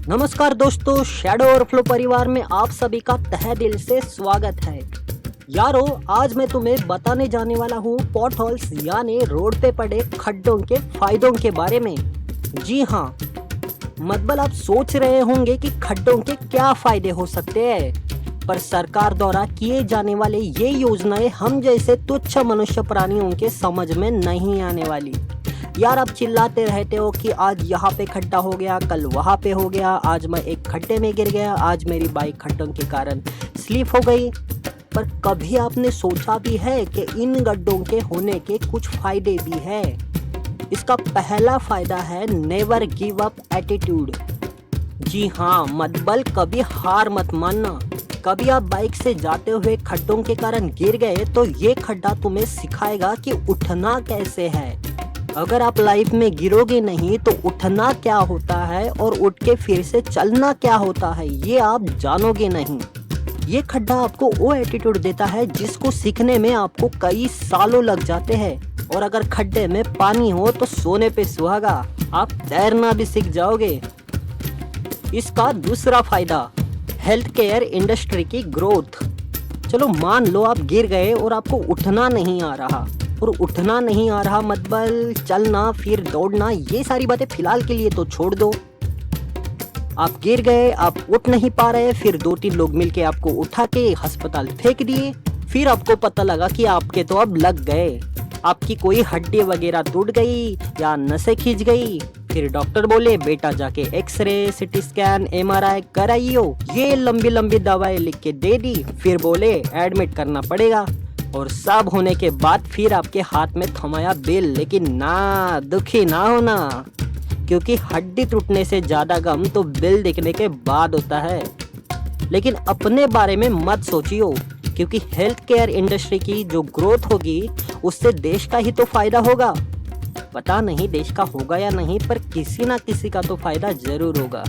नमस्कार दोस्तों, shadow overflow परिवार में आप सभी का तहे दिल से स्वागत है। यारो, आज मैं तुम्हें बताने जाने वाला हूँ पॉट होल्स यानी रोड पे पड़े खड्डों के फायदों के बारे में। जी हाँ, मतलब आप सोच रहे होंगे कि खड्डों के क्या फायदे हो सकते हैं, पर सरकार द्वारा किए जाने वाले ये योजनाएं हम जैसे तुच्छ मनुष्य प्राणियों के समझ में नहीं आने वाली। यार, आप चिल्लाते रहते हो कि आज यहाँ पे खड्डा हो गया, कल वहाँ पे हो गया, आज मैं एक खड्डे में गिर गया, आज मेरी बाइक खड्डों के कारण स्लिप हो गई। पर कभी आपने सोचा भी है कि इन गड्ढों के होने के कुछ फायदे भी हैं? इसका पहला फायदा है नेवर गिव अप एटीट्यूड। जी हाँ, मतलब कभी हार मत मानना। कभी आप बाइक से जाते हुए खड्डों के कारण गिर गए तो ये खड्डा तुम्हें सिखाएगा कि उठना कैसे है। अगर आप लाइफ में गिरोगे नहीं तो उठना क्या होता है और उठ के फिर से चलना क्या होता है ये आप जानोगे नहीं। ये खड्डा आपको वो एटीट्यूड देता है जिसको सीखने में आपको कई सालों लग जाते हैं। और अगर खड्डे में पानी हो तो सोने पे सुहागा, आप तैरना भी सीख जाओगे। इसका दूसरा फायदा, हेल्थ केयर इंडस्ट्री की ग्रोथ। चलो मान लो आप गिर गए और आपको उठना नहीं आ रहा, और उठना नहीं आ रहा मतलब चलना फिर दौड़ना, ये सारी बातें फिलहाल के लिए तो छोड़ दो। आप गिर गए, आप उठ नहीं पा रहे, फिर 2-3 लोग मिलके आपको उठा के अस्पताल फेंक दिए, फिर आपको पता लगा कि आपके तो अब लग गए, आपकी कोई हड्डी वगैरह टूट गई या नसें खींच गई। फिर डॉक्टर बोले बेटा जाके एक्सरे, सिटी स्कैन, MRI कराइयो। ये लंबी लंबी दवाएं लिख के दे दी, फिर बोले एडमिट करना पड़ेगा। और सब होने के बाद फिर आपके हाथ में थमाया बिल, लेकिन ना, दुखी ना होना, क्योंकि हड्डी टूटने से ज्यादा गम तो बिल दिखने के बाद होता है। लेकिन अपने बारे में मत सोचियो, क्योंकि हेल्थ केयर इंडस्ट्री की जो ग्रोथ होगी उससे देश का ही तो फायदा होगा। पता नहीं देश का होगा या नहीं, पर किसी ना किसी का तो फायदा जरूर होगा।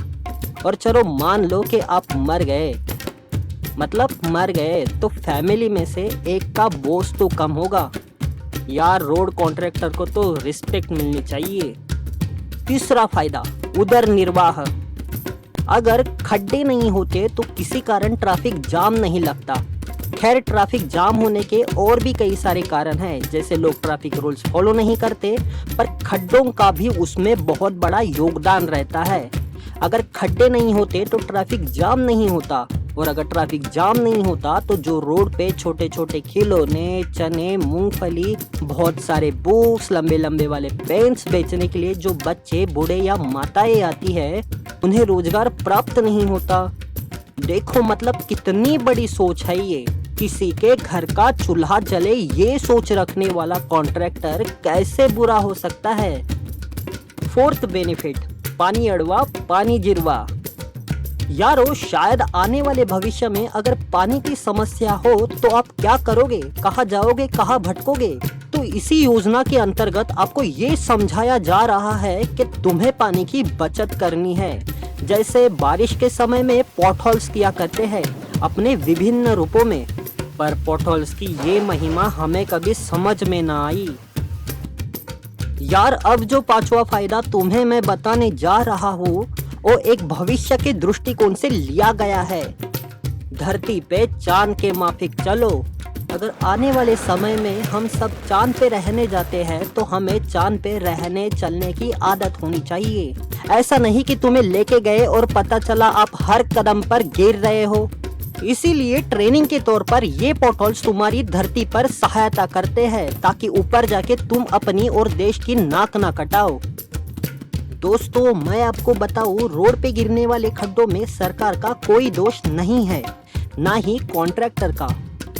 और चलो मान लो कि आप मर गए, मतलब मर गए, तो फैमिली में से एक का बोझ तो कम होगा। यार, रोड कॉन्ट्रैक्टर को तो रिस्पेक्ट मिलनी चाहिए। तीसरा फायदा, उदर निर्वाह। अगर खड्डे नहीं होते तो किसी कारण ट्रैफिक जाम नहीं लगता। खैर, ट्रैफिक जाम होने के और भी कई सारे कारण हैं, जैसे लोग ट्रैफिक रूल्स फॉलो नहीं करते, पर खड्डों का भी उसमें बहुत बड़ा योगदान रहता है। अगर खड्डे नहीं होते तो ट्रैफिक जाम नहीं होता, और अगर ट्रैफिक जाम नहीं होता तो जो रोड पे छोटे छोटे खिलौने, चने, मूंगफली, बहुत सारे बुक्स, लंबे लंबे वाले पेन्स बेचने के लिए जो बच्चे, बूढ़े या माताएं आती है, उन्हें रोजगार प्राप्त नहीं होता। देखो मतलब कितनी बड़ी सोच है ये। किसी के घर का चूल्हा जले ये सोच रखने वाला कॉन्ट्रैक्टर कैसे बुरा हो सकता है। फोर्थ बेनिफिट, पानी अड़वा पानी जिरवा। यारो, शायद आने वाले भविष्य में अगर पानी की समस्या हो तो आप क्या करोगे, कहाँ जाओगे, कहाँ भटकोगे? तो इसी योजना के अंतर्गत आपको ये समझाया जा रहा है कि तुम्हें पानी की बचत करनी है। जैसे बारिश के समय में पॉटहोल्स किया करते हैं अपने विभिन्न रूपों में, पर पॉटहोल्स की ये महिमा हमें कभी समझ में ना आई। यार, अब जो पांचवा फायदा तुम्हें मैं बताने जा रहा हूँ वो एक भविष्य के दृष्टिकोण से लिया गया है। धरती पे चांद के माफिक चलो। अगर आने वाले समय में हम सब चांद पे रहने जाते हैं तो हमें चांद पे रहने चलने की आदत होनी चाहिए। ऐसा नहीं कि तुम्हें लेके गए और पता चला आप हर कदम पर गिर रहे हो। इसीलिए ट्रेनिंग के तौर पर ये पॉटहोल्स तुम्हारी धरती पर सहायता करते हैं, ताकि ऊपर जाके तुम अपनी और देश की नाक ना कटाओ। दोस्तों, मैं आपको बताऊं, रोड पे गिरने वाले खड्डों में सरकार का कोई दोष नहीं है, ना ही कॉन्ट्रैक्टर का,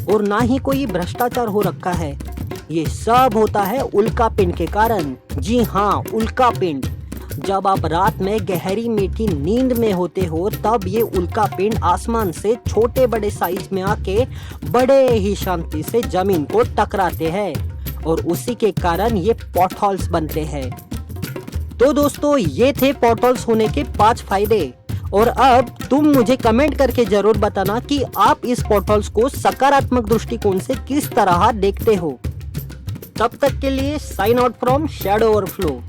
और ना ही कोई भ्रष्टाचार हो रखा है। ये सब होता है उल्कापिंड के कारण। जी हाँ, उल्कापिंड। जब आप रात में गहरी मीठी नींद में होते हो तब ये उल्कापिंड आसमान से छोटे बड़े साइज में आके बड़े ही शांति से जमीन को टकराते हैं, और उसी के कारण ये पॉटहोल्स बनते हैं। तो दोस्तों, ये थे पॉटहोल्स होने के 5 फायदे। और अब तुम मुझे कमेंट करके जरूर बताना कि आप इस पॉटहोल्स को सकारात्मक दृष्टिकोण से किस तरह देखते हो। तब तक के लिए sign out from shadow overflow.